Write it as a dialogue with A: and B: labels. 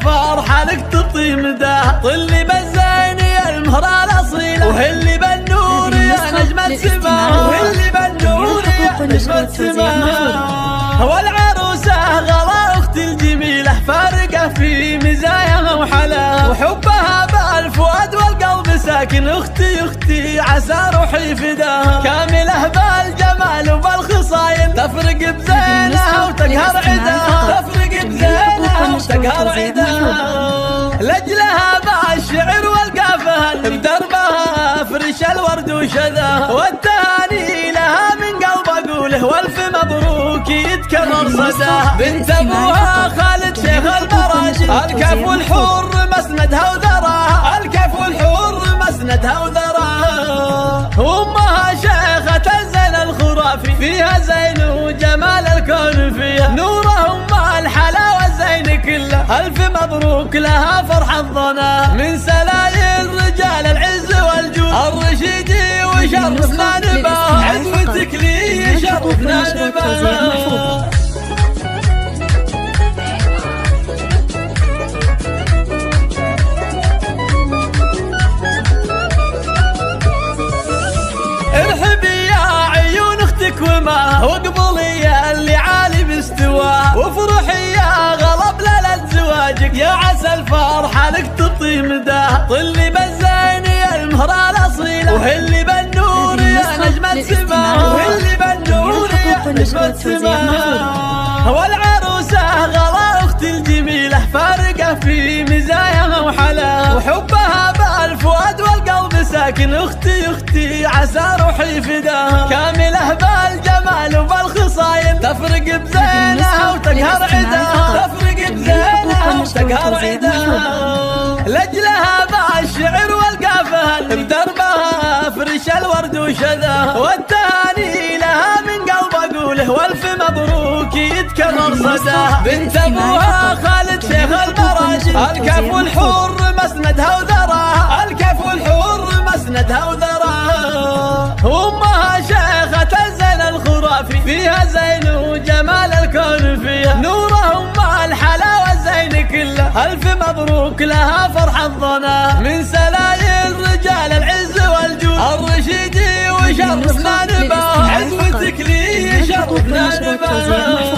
A: الفرحة لك تطي مداها، طلي بالزين يا المهرة الأصيلة، وهلي بالنور يا نجم السماء، وهلي بالنور يا نجم السماء. والعروسة غلا أختي الجميلة، فارقة في مزاياها وحلاها، وحبها بالفؤاد والقلب ساكن. أختي أختي عسى روحي فداها، كاملة بالجمال وبالخصايل، تفرق بزينها وتقهر عداها، تفرق بزينها وتقهر عداها. لجلها بالشعر والقافها، بدربها فرش الورد وشذاها، والتهاني لها من قلب أقوله، والف مبروك يتكرر صداها. بنت أبوها خالد شيخ المراجل، الكف والحور مسندها وذراها، الكف والحور مسندها وذراها. أمها شيخة الزين الخرافي، فيها زين وجمال الكون فيها، نورها أم الحلاوة الزين كله، ألف مبروك لها فرح الظنا. من سلايل رجال العز والجود، الرشيدي وشرفنا نباها، عزوتك لي يشرفنا نباها. ارحبي يا عيون اختك وما، واقبلي يا اللي عالي باستواه، وافرحي يا غلب ليلة زواجك، يا عسى الفرحة لك تطي مداها، طلي بالزين يا المهرة الأصيلة، وهلي بالنور يا نجم السماء، وهلي بالنور يا نجم السماء. والعروسة غلا أختي الجميلة، فارقة في مزاياها وحلاها، وحبها بالفؤاد والقلب ساكن. أختي أختي عسى روحي فداها، كاملة بالجمال وبالخصايل، تفرق بزينها وتقهر عداها، تفرق بزينها وتقهر عداها. لجلها بالشعر والقافها، بدربها فرش الورد وشذاها، والتهاني لها من قلب أقوله، والف مبروك يتكرر صداها. بنت أبوها خالد شيخ المراجل، الكف والحور مسندها وذراها، الكف والحور مسندها وذراها. أمها شيخة الزين الخرافي، فيها زين وجمال الكون فيها، نورها أم الحلاوة الزين كله، ألف مبروك لها فرح الظنا. من سلايل رجال العز والجود، الرشيدي وشرفنا نباها، عزوتك لي يشرفنا نباها.